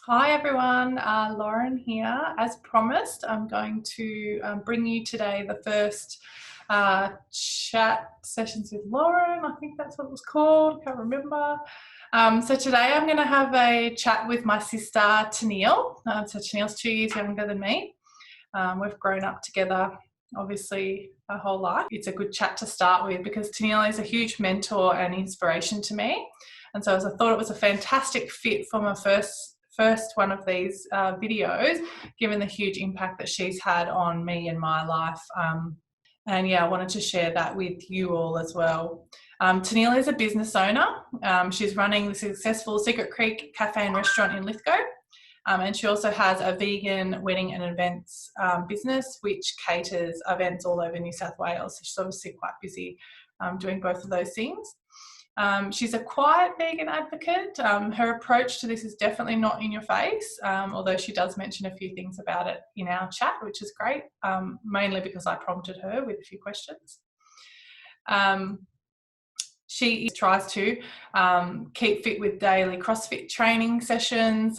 Hi everyone, Lauren here. As promised, I'm going to bring you today the first chat sessions with Lauren. I think that's what it was called, can't remember. So today I'm going to have a chat with my sister Tenille. So Tenille's 2 years younger than me. We've grown up together obviously our whole life. It's a good chat to start with because Tenille is a huge mentor and inspiration to me. And so I thought it was a fantastic fit for my first one of these videos, given the huge impact that she's had on me and my life. And yeah, I wanted to share that with you all as well. Tenille is a business owner. She's running the successful Secret Creek Cafe and Restaurant in Lithgow. And she also has a vegan wedding and events business, which caters events all over New South Wales. So she's obviously quite busy doing both of those things. She's a quiet vegan advocate. Her approach to this is definitely not in your face, although she does mention a few things about it in our chat, which is great, mainly because I prompted her with a few questions. She tries to keep fit with daily CrossFit training sessions,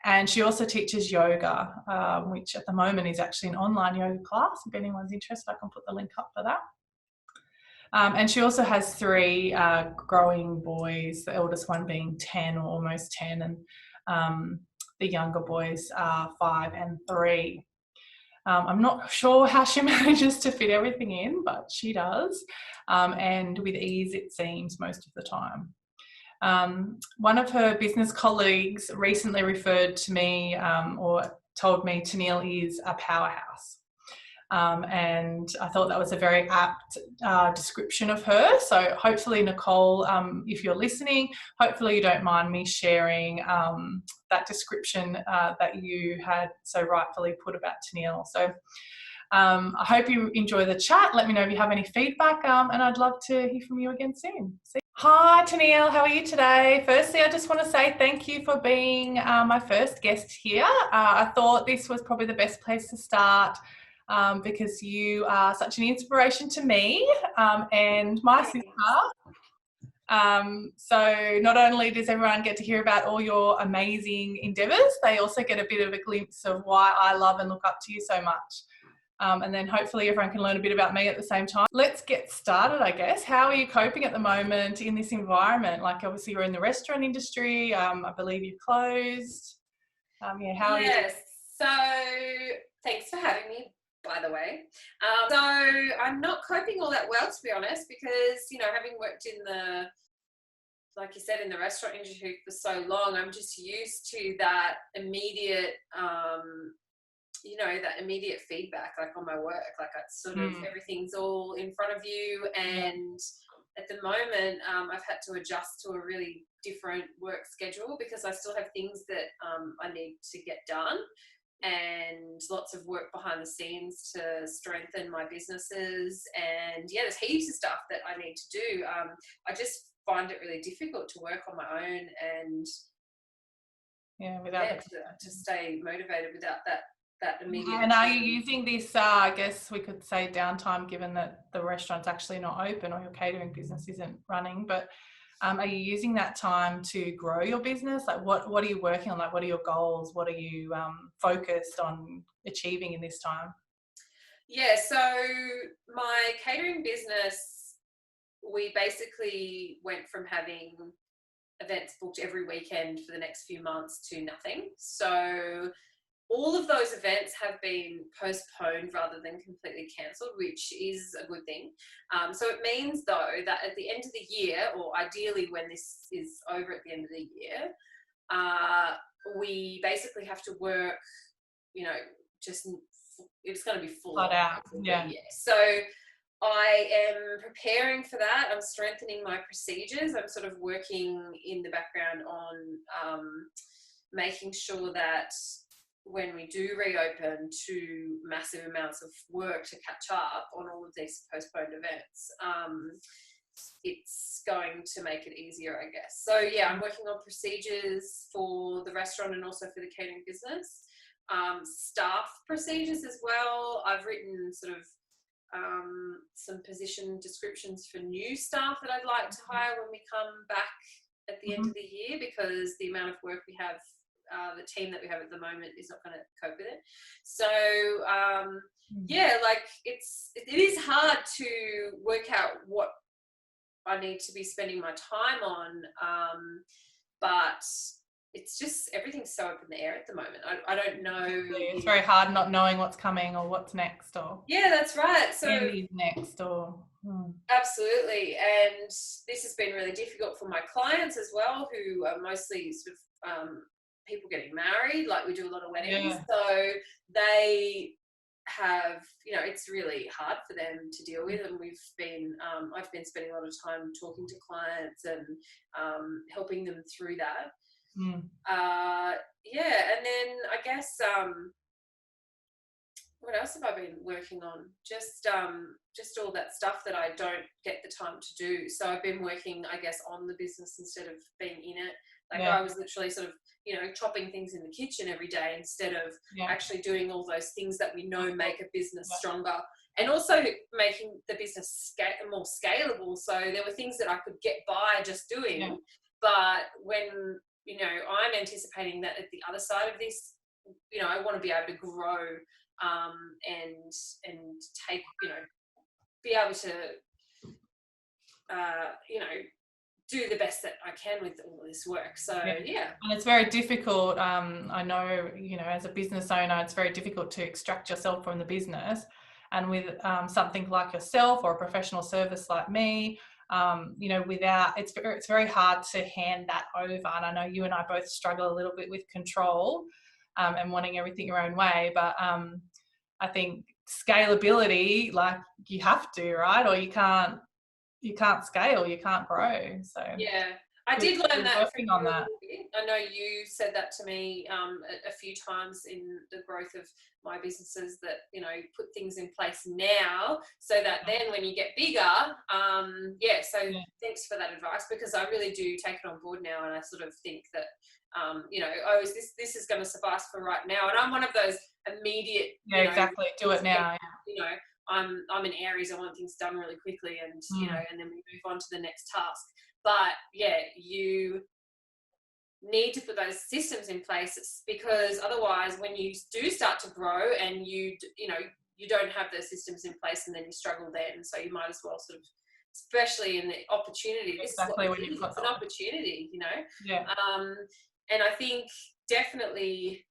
and she also teaches yoga, which at the moment is actually an online yoga class. If anyone's interested, I can put the link up for that. And she also has 3 growing boys, the eldest one being 10 or almost 10, and the younger boys are 5 and 3. I'm not sure how she manages to fit everything in, but she does, and with ease it seems most of the time. One of her business colleagues recently referred to me or told me Tenille is a powerhouse. And I thought that was a very apt description of her. So hopefully, Nicole, if you're listening, hopefully you don't mind me sharing that description that you had so rightfully put about Tenille. So I hope you enjoy the chat. Let me know if you have any feedback, and I'd love to hear from you again soon. Hi Tenille, how are you today? Firstly, I just want to say thank you for being my first guest here. I thought this was probably the best place to start because you are such an inspiration to me and my sister. So not only does everyone get to hear about all your amazing endeavours, they also get a bit of a glimpse of why I love and look up to you so much. And then hopefully everyone can learn a bit about me at the same time. Let's get started, I guess. How are you coping at the moment in this environment? Like obviously you're in the restaurant industry. I believe you've closed. How are you? Yes, so thanks for having me, by the way. So I'm not coping all that well, to be honest, because, having worked in the, like you said, in the restaurant industry for so long, I'm just used to that immediate, that immediate feedback, like on my work, like it's sort of everything's all in front of you. And at the moment, I've had to adjust to a really different work schedule because I still have things that I need to get done and lots of work behind the scenes to strengthen my businesses. And yeah, there's heaps of stuff that I need to do. I just find it really difficult to work on my own and to stay motivated without that immediate. And are you using this, I guess we could say downtime, given that the restaurant's actually not open or your catering business isn't running, but are you using that time to grow your business? Like what are you working on? Like what are your goals? What are you focused on achieving in this time? Yeah, so my catering business, we basically went from having events booked every weekend for the next few months to nothing. So all of those events have been postponed rather than completely cancelled, which is a good thing. So it means, though, that at the end of the year, or ideally when this is over at the end of the year, we basically have to work, it's going to be full out. Yeah. So I am preparing for that. I'm strengthening my procedures. I'm sort of working in the background on making sure that when we do reopen to massive amounts of work to catch up on all of these postponed events, it's going to make it easier, I guess. So yeah, I'm working on procedures for the restaurant and also for the catering business. Staff procedures as well. I've written sort of some position descriptions for new staff that I'd like to hire when we come back at the end of the year, because the amount of work we have the team that we have at the moment is not going to cope with it. So like it is hard to work out what I need to be spending my time on, but it's just everything's so up in the air at the moment. I don't know. It's very hard not knowing what's coming or what's next, or that's right. So is next, or absolutely, and this has been really difficult for my clients as well, who are mostly sort of people getting married. Like, we do a lot of weddings, so they have, it's really hard for them to deal with, and I've been spending a lot of time talking to clients and helping them through that. And then I guess what else have I been working on? Just all that stuff that I don't get the time to do. So I've been working, I guess, on the business instead of being in it. I was literally sort of, chopping things in the kitchen every day instead of actually doing all those things that we know make a business stronger, and also making the business more scalable. So there were things that I could get by just doing, but when, I'm anticipating that at the other side of this, I want to be able to grow and take, be able to, do the best that I can with all this work. So and it's very difficult. I know, as a business owner, it's very difficult to extract yourself from the business, and with something like yourself or a professional service like me, without it's very hard to hand that over. And I know you and I both struggle a little bit with control and wanting everything your own way, but I think scalability, like, you have to, right? Or you can't scale, you can't grow. So I did learn that working on that. I know you said that to me a few times in the growth of my businesses, that put things in place now so that then when you get bigger, thanks for that advice, because I really do take it on board now, and I sort of think that this is going to suffice for right now. And I'm one of those immediate exactly, do it now. I'm an Aries. I want things done really quickly, and and then we move on to the next task. But you need to put those systems in place, because otherwise, when you do start to grow and you don't have those systems in place, and then you struggle then. So you might as well sort of, especially in the opportunity. Exactly, when you've got an opportunity, Yeah. And I think definitely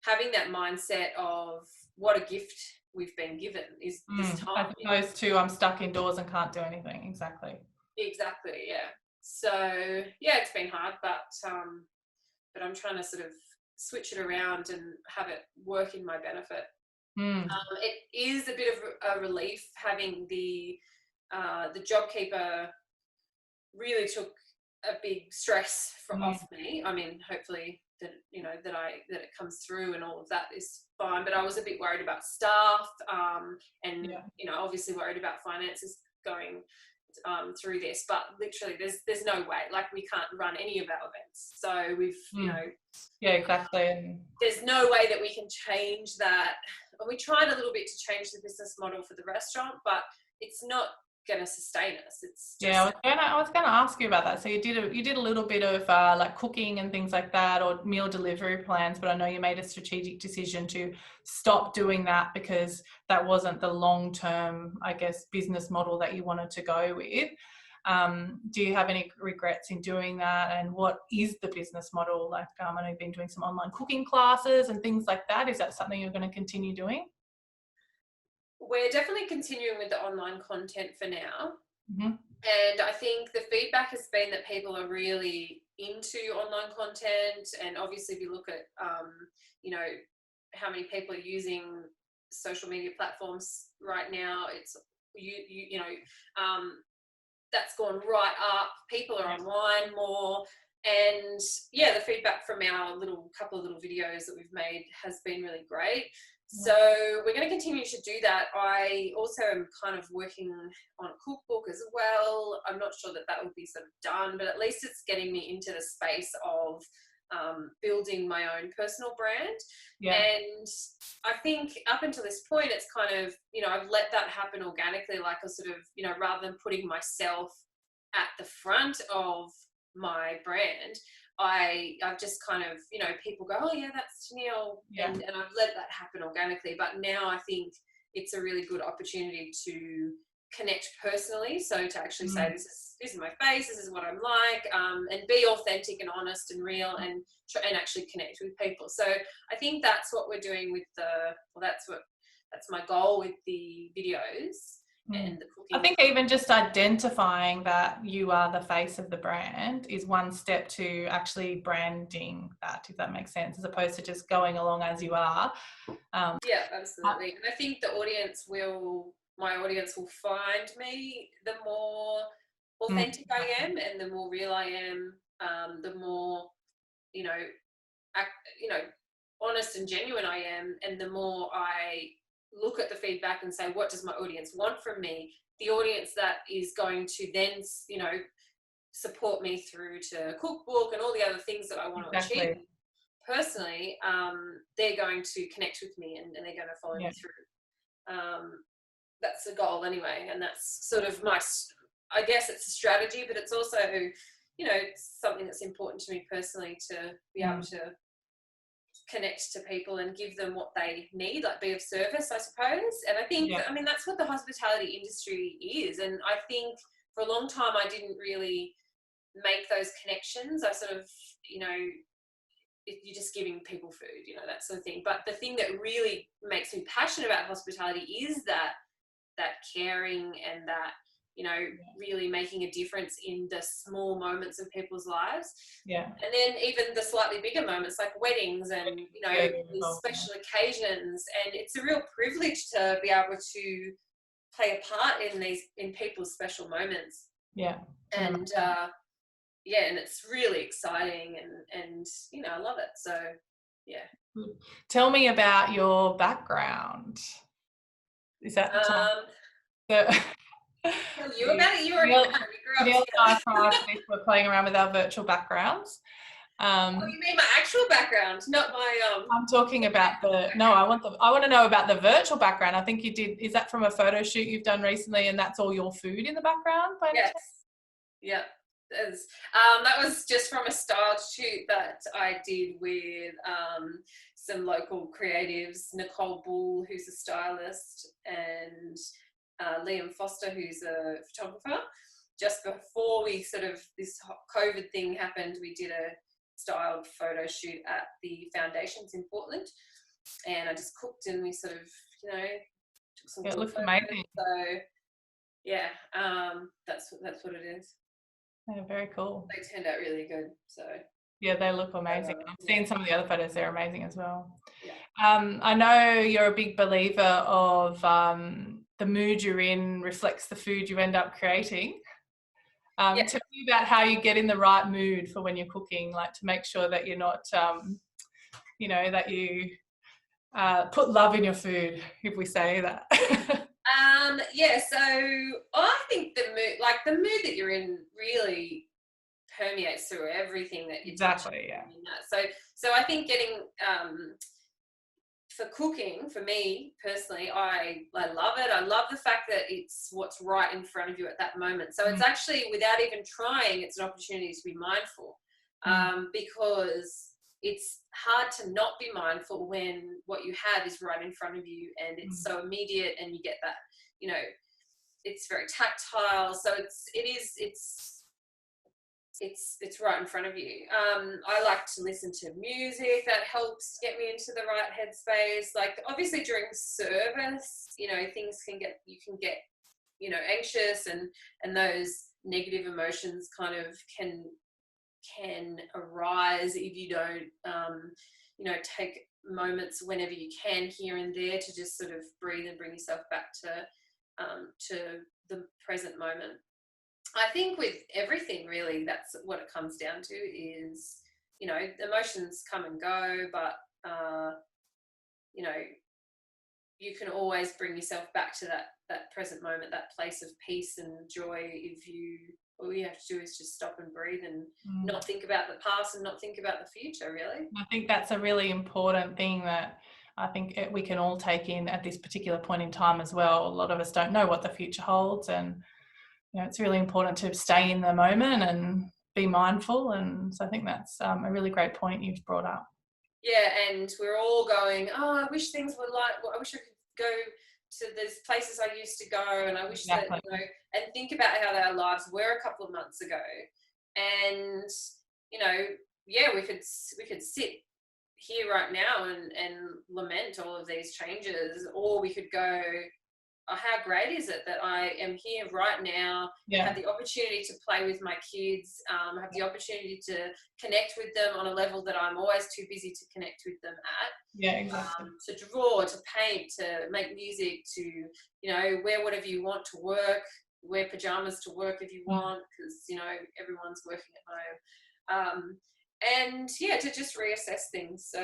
having that mindset of what a gift we've been given is this time. As opposed to, I'm stuck indoors and can't do anything. Exactly, so it's been hard, but I'm trying to sort of switch it around and have it work in my benefit. It is a bit of a relief having the JobKeeper. Really took a big stress off me. I mean, hopefully that it comes through and all of that is fine, but I was a bit worried about staff, and obviously worried about finances going through this. But literally there's no way, like, we can't run any of our events, so we've exactly, and there's no way that we can change that. And we tried a little bit to change the business model for the restaurant, but it's not going to sustain us. It's just, I was gonna ask you about that. So you did a little bit of like cooking and things like that, or meal delivery plans, but I know you made a strategic decision to stop doing that because that wasn't the long-term, I guess, business model that you wanted to go with. Do you have any regrets in doing that, and what is the business model? Like, I know you've been doing some online cooking classes and things like that. Is that something you're going to continue doing? We're definitely continuing with the online content for now. And I think the feedback has been that people are really into online content, and obviously if you look at how many people are using social media platforms right now, it's that's gone right up. People are online more, and the feedback from our couple of little videos that we've made has been really great. So we're going to continue to do that. I also am kind of working on a cookbook as well. I'm not sure that will be sort of done, but at least it's getting me into the space of building my own personal brand. And I think up until this point, it's kind of, I've let that happen organically, like a sort of, rather than putting myself at the front of my brand, I've just kind of, you know, people go, oh yeah, that's Tenille, and I've let that happen organically. But now I think it's a really good opportunity to connect personally. So to actually say, this is my face, this is what I'm like, and be authentic and honest and real, and actually connect with people. So I think that's what we're doing with that's my goal with the videos and the cooking. I think even just identifying that you are the face of the brand is one step to actually branding that, if that makes sense, as opposed to just going along as you are. Yeah, absolutely. And I think my audience will find me the more authentic I am, and the more real I am, the more, you know, honest and genuine I am, and the more I look at the feedback and say, what does my audience want from me? The audience that is going to then, you know, support me through to cookbook and all the other things that I want to achieve personally, they're going to connect with me, and they're going to follow me through. That's the goal anyway, and that's sort of I guess it's a strategy, but it's also, you know, something that's important to me personally, to be able to connect to people and give them what they need, like be of service, I suppose. And I think, I mean, that's what the hospitality industry is. And I think for a long time I didn't really make those connections. I sort of, you know, you're just giving people food, you know, that sort of thing. But the thing that really makes me passionate about hospitality is that caring, and that, you know, really making a difference in the small moments of people's lives. Yeah. And then even the slightly bigger moments, like weddings and, you know, these special occasions. And it's a real privilege to be able to play a part in people's special moments. Yeah. And, and it's really exciting, and, you know, I love it. So, yeah. Tell me about your background. Is that Tell you about it. You already know. We grew up together. We're playing around with our virtual backgrounds. Oh, you mean my actual background, not my I'm talking about I want to know about the virtual background. I think you did. Is that from a photo shoot you've done recently, and that's all your food in the background? Yes. Yeah. That was just from a style shoot that I did with some local creatives, Nicole Bull, who's a stylist, and Liam Foster, who's a photographer. Just before this COVID thing happened, we did a styled photo shoot at the Foundations in Portland, and I just cooked, and we sort of, you know, took some. It looks amazing. So yeah, that's what it is. Yeah, very cool. They turned out really good. So yeah, they look amazing. I've seen some of the other photos; they're amazing as well. Yeah. I know you're a big believer of the mood you're in reflects the food you end up creating. Tell me about how you get in the right mood for when you're cooking, like to make sure that you're not, you know, that you put love in your food, if we say that. So I think the mood that you're in really permeates through everything that you touch. Exactly, yeah. So I think getting for cooking, for me personally, I love it. I love the fact that it's what's right in front of you at that moment. So it's actually, without even trying, it's an opportunity to be mindful, because it's hard to not be mindful when what you have is right in front of you, and it's so immediate, and you get that, you know, it's very tactile. So it's right in front of you. I like to listen to music that helps get me into the right headspace. Like obviously during service, you know, you can get, you know, anxious, and those negative emotions kind of can arise if you don't, you know, take moments whenever you can here and there to just sort of breathe and bring yourself back to the present moment. I think with everything really, that's what it comes down to is, you know, emotions come and go, but, you know, you can always bring yourself back to that present moment, that place of peace and joy. All you have to do is just stop and breathe, and not think about the past and not think about the future, really. I think that's a really important thing that I think we can all take in at this particular point in time as well. A lot of us don't know what the future holds, and you know, it's really important to stay in the moment and be mindful. And so I think that's a really great point you've brought up. Yeah, and we're all going, oh, I wish things were like, well, I wish I could go to these places I used to go, and I wish that, you know, and think about how our lives were a couple of months ago. And, you know, yeah, we could sit here right now and lament all of these changes, or we could go, oh, how great is it that I am here right now, have the opportunity to play with my kids, have the opportunity to connect with them on a level that I'm always too busy to connect with them at. Yeah, exactly. To draw, to paint, to make music, to, you know, wear whatever you want to work, wear pajamas to work if you want, because, you know, everyone's working at home. And yeah, to just reassess things. So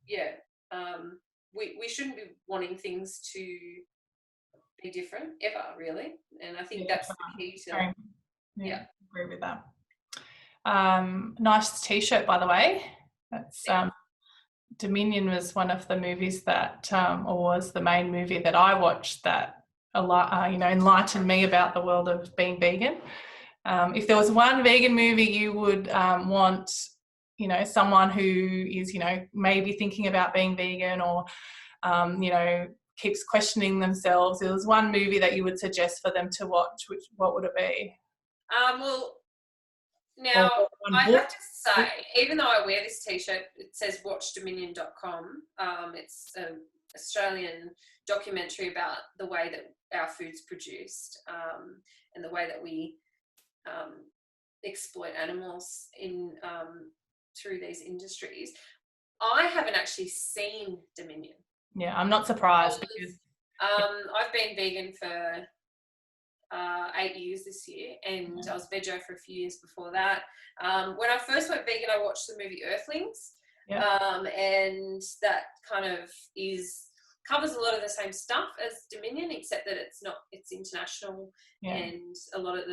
yeah, we shouldn't be wanting things to be different ever, really. And I think that's the key to agree with that. Nice t-shirt, by the way. That's Dominion was one of the movies that or was the main movie that I watched that a lot you know, enlightened me about the world of being vegan. If there was one vegan movie you would want, you know, someone who is, you know, maybe thinking about being vegan or you know, keeps questioning themselves, there was one movie that you would suggest for them to watch, what would it be? Well, now I have to say, even though I wear this t-shirt, it says watchdominion.com. It's an Australian documentary about the way that our food's produced, and the way that we exploit animals in through these industries. I haven't actually seen Dominion. Yeah, I'm not surprised because I've been vegan for 8 years this year, and I was veggie for a few years before that. When I first went vegan, I watched the movie Earthlings, and that kind of covers a lot of the same stuff as Dominion, except that it's international, and a lot of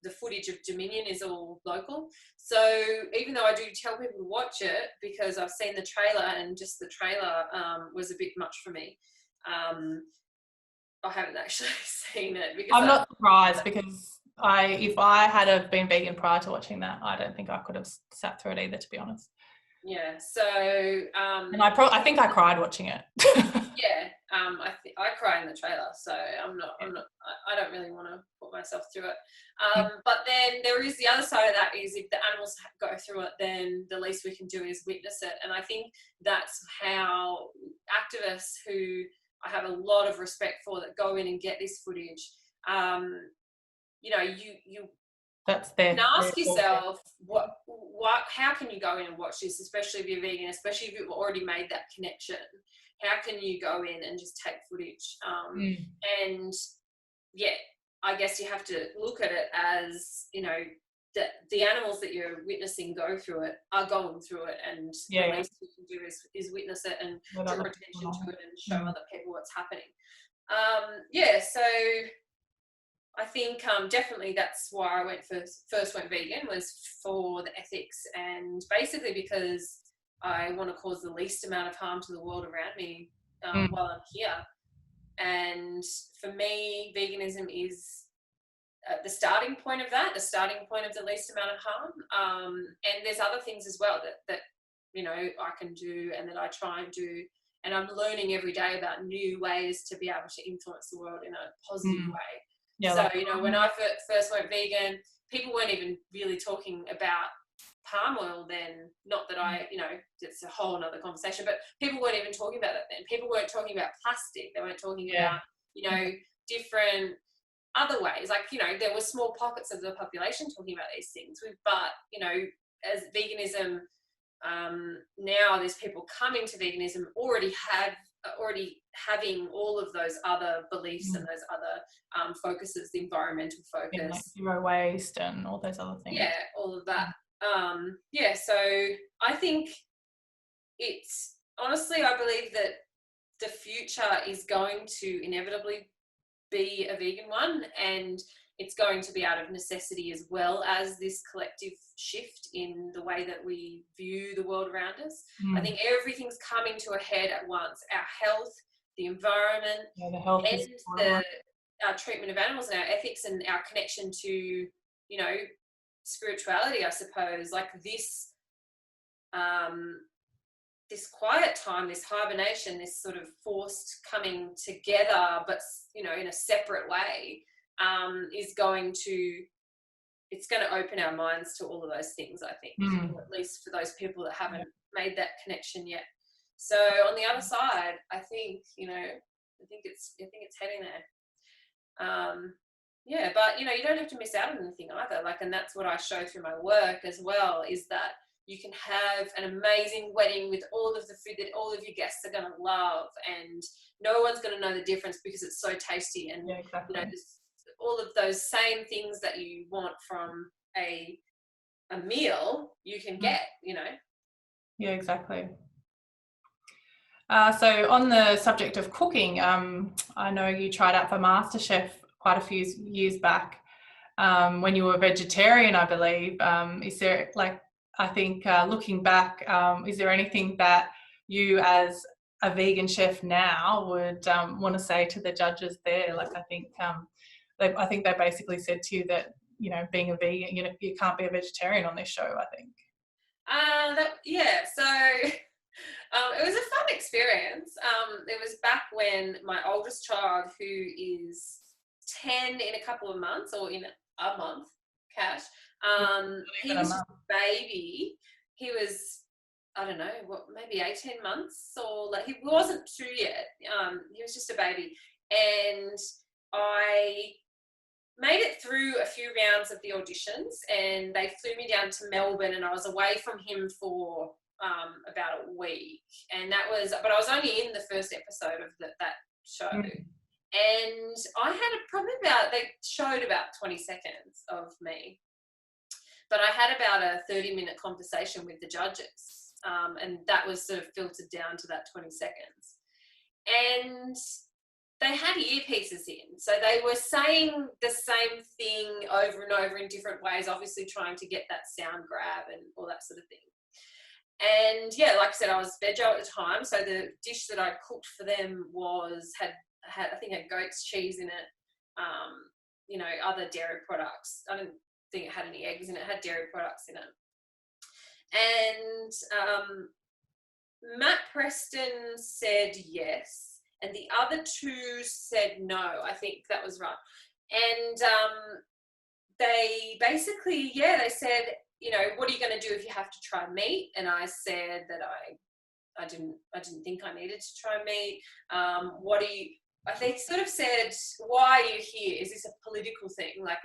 the footage of Dominion is all local. So even though I do tell people to watch it, because I've seen the trailer, and just the trailer was a bit much for me. I haven't actually seen it. Because I'm not surprised, because if I had have been vegan prior to watching that, I don't think I could have sat through it either, to be honest. Yeah, so and I think I cried watching it. Yeah, I cry in the trailer, so I don't really want to put myself through it. But then there is the other side of that, is if the animals go through it, then the least we can do is witness it. And I think that's how activists, who I have a lot of respect for, that go in and get this footage, you know, you that's there. And ask yourself, how can you go in and watch this, especially if you're vegan, especially if you've already made that connection? How can you go in and just take footage? And yeah, I guess you have to look at it as, you know, that the animals that you're witnessing go through it are going through it, and the least you can do is witness it and draw attention to it and show other people what's happening. So I think definitely that's why I first went vegan, was for the ethics, and basically because I want to cause the least amount of harm to the world around me while I'm here. And for me, veganism is the starting point of that, the starting point of the least amount of harm. And there's other things as well that you know, I can do, and that I try and do. And I'm learning every day about new ways to be able to influence the world in a positive way. Yeah, so, you know, when I first went vegan, people weren't even really talking about palm oil then. Not that you know, it's a whole other conversation, but people weren't even talking about that then. People weren't talking about plastic. They weren't talking about, you know, different other ways. Like, you know, there were small pockets of the population talking about these things. But, you know, as veganism, now there's people coming to veganism already having all of those other beliefs and those other focuses, the environmental focus, like zero waste and all those other things. Yeah, all of that. So I think it's, honestly, I believe that the future is going to inevitably be a vegan one, and it's going to be out of necessity, as well as this collective shift in the way that we view the world around us. I think everything's coming to a head at once. Our health, the environment, and our treatment of animals, and our ethics, and our connection to, you know, spirituality, I suppose, like this this quiet time, this hibernation, this sort of forced coming together, but, you know, in a separate way, is going to, it's going to open our minds to all of those things, I think, or at least for those people that haven't made that connection yet. So on the other side, I think, you know, I think it's heading there. Yeah, but, you know, you don't have to miss out on anything either. Like, and that's what I show through my work as well, is that you can have an amazing wedding with all of the food that all of your guests are going to love, and no one's going to know the difference because it's so tasty. And, exactly. you know, all of those same things that you want from a meal, you can get, you know. Yeah, exactly. So on the subject of cooking, I know you tried out for MasterChef quite a few years back when you were vegetarian, I believe. Is there, like, I think looking back, is there anything that you as a vegan chef now would want to say to the judges there? Like, I think they basically said to you that, you know, being a vegan, you know, you can't be a vegetarian on this show, I think. So it was a fun experience. It was back when my oldest child, who is 10 in a couple of months, or in a month, Cash, he was just a baby. He was, I don't know, maybe 18 months, or like, he wasn't 2 yet. He was just a baby. And I made it through a few rounds of the auditions, and they flew me down to Melbourne, and I was away from him for about a week. And but I was only in the first episode of that show. And I had they showed about 20 seconds of me, but I had about a 30-minute conversation with the judges, and that was sort of filtered down to that 20 seconds. And they had earpieces in, so they were saying the same thing over and over in different ways, obviously trying to get that sound grab and all that sort of thing. And yeah, like I said, I was veg at the time, so the dish that I cooked for them had I think had goat's cheese in it, you know, other dairy products. I didn't think it had any eggs in it. It had dairy products in it. And Matt Preston said yes, and the other two said no. I think that was right. And they basically, they said, you know, what are you going to do if you have to try meat? And I said that I didn't think I needed to try meat. They sort of said, why are you here? Is this a political thing? Like,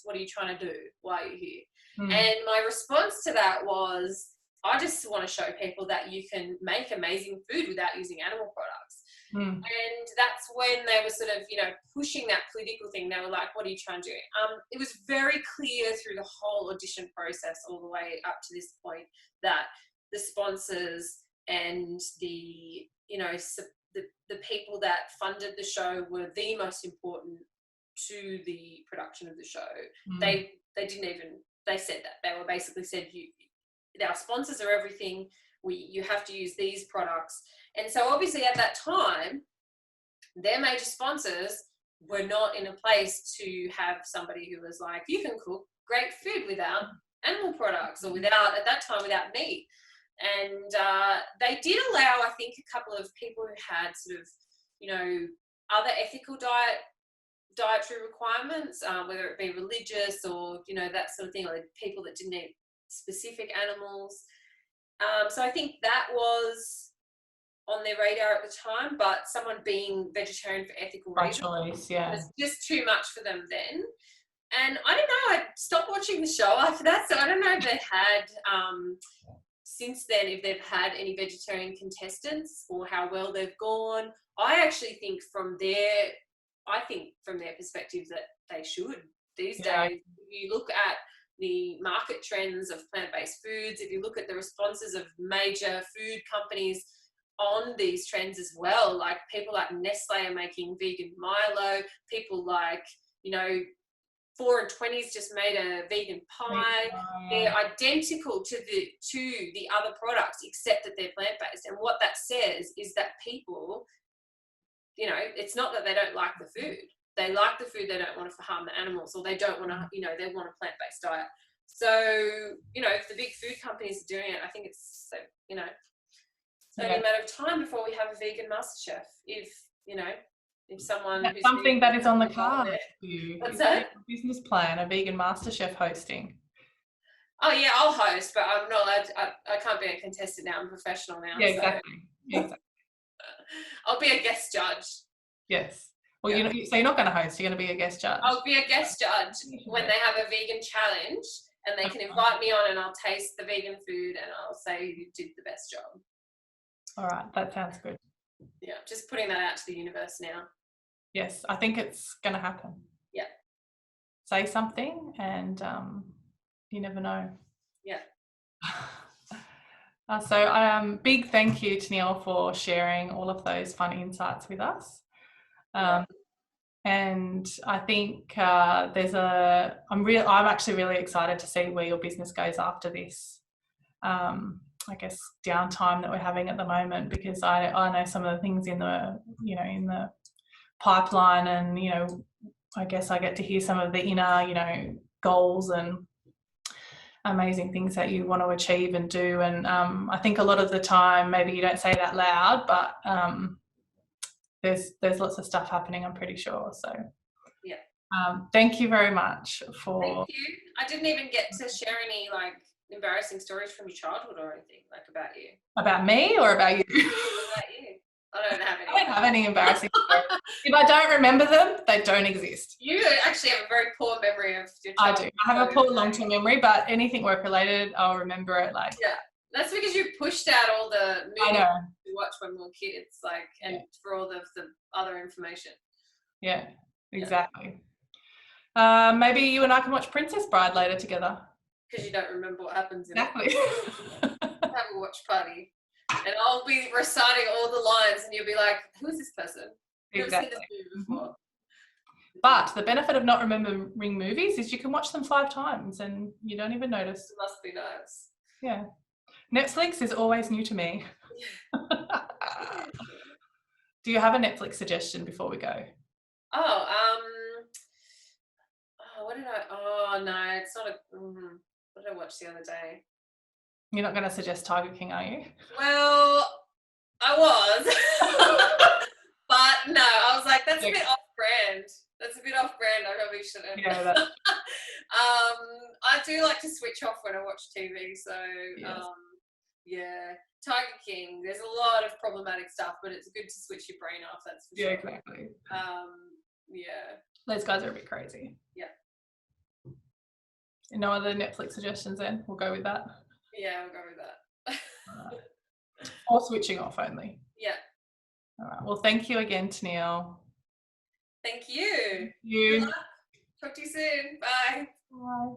what are you trying to do? Why are you here? And my response to that was, I just want to show people that you can make amazing food without using animal products. And that's when they were sort of, you know, pushing that political thing. They were like, what are you trying to do? It was very clear through the whole audition process all the way up to this point that the sponsors and the, you know, the people that funded the show were the most important to the production of the show. They said that. They were basically said, our sponsors are everything. You have to use these products. And so obviously at that time, their major sponsors were not in a place to have somebody who was like, you can cook great food without animal products, or at that time, without meat. And they did allow, I think, a couple of people who had sort of, you know, other ethical dietary requirements, whether it be religious or, you know, that sort of thing, or people that didn't eat specific animals. So I think that was on their radar at the time, but someone being vegetarian for ethical reasons was just too much for them then. And I don't know, I stopped watching the show after that, so I don't know if they had, since then, if they've had any vegetarian contestants or how well they've gone. I actually think from their perspective that they should these days. If you look at the market trends of plant-based foods, if you look at the responses of major food companies on these trends as well, like people like Nestle are making vegan Milo, people like, you know, 4 and 20's just made a vegan pie. They're identical to the other products, except that they're plant-based. And what that says is that people, you know, it's not that they don't like the food. They like the food, they don't want to harm the animals, or they don't want to, you know, they want a plant-based diet. So, you know, if the big food companies are doing it, I think it's, you know, it's only a matter of time before we have a vegan MasterChef. If, you know, if someone That's who's something that is on the card. card for you. What's that? Business plan, a vegan MasterChef hosting. Oh yeah, I'll host, but I'm not allowed to, I can't be a contestant now. I'm professional now. Yeah, exactly. So. Exactly. I'll be a guest judge. Yes. Well, yeah. So you're not going to host, you're going to be a guest judge. I'll be a guest judge when they have a vegan challenge, and they can invite me on and I'll taste the vegan food and I'll say you did the best job. All right, that sounds good. Yeah, just putting that out to the universe now. Yes, I think it's going to happen. Yeah. Say something and you never know. Yeah. So big thank you, Tenille, for sharing all of those fun insights with us. And I think I'm actually really excited to see where your business goes after this, I guess, downtime that we're having at the moment, because I know some of the things in the pipeline, and, you know, I guess I get to hear some of the inner, you know, goals and amazing things that you want to achieve and do. And I think a lot of the time maybe you don't say it out loud, but there's lots of stuff happening, I'm pretty sure. So yeah. Thank you very much for. Thank you. I didn't even get to share any like embarrassing stories from your childhood or anything, like about you. About me or about you? About you. I don't have any. I don't have any embarrassing stories. If I don't remember them, they don't exist. You actually have a very poor memory of your childhood. I do. I have a poor long-term memory, but anything work-related, I'll remember it. Like, yeah, that's because you pushed out all the movies we watched when we were kids, like, and for all the other information. Yeah, exactly. Yeah. Maybe you and I can watch Princess Bride later together. Because you don't remember what happens in exactly. it. Have a watch party. And I'll be reciting all the lines and you'll be like, who is this person? I've never seen this movie before. But the benefit of not remembering movies is you can watch them 5 times and you don't even notice. It must be nice. Yeah. Netflix is always new to me. Do you have a Netflix suggestion before we go? No, it's not what did I watch the other day? You're not going to suggest Tiger King, are you? Well, I was. But no, I was like, that's a bit off-brand. That's a bit off-brand. I probably shouldn't. Yeah, I do like to switch off when I watch TV. So, yeah. Tiger King, there's a lot of problematic stuff, but it's good to switch your brain off, that's for sure. Yeah, exactly. Yeah. Those guys are a bit crazy. Yeah. No other Netflix suggestions then? We'll go with that. Yeah, we'll go with that. Right. Or switching off only. Yeah. All right. Well, thank you again, Tenille. Thank you. Thank you. Good luck. Talk to you soon. Bye. Bye.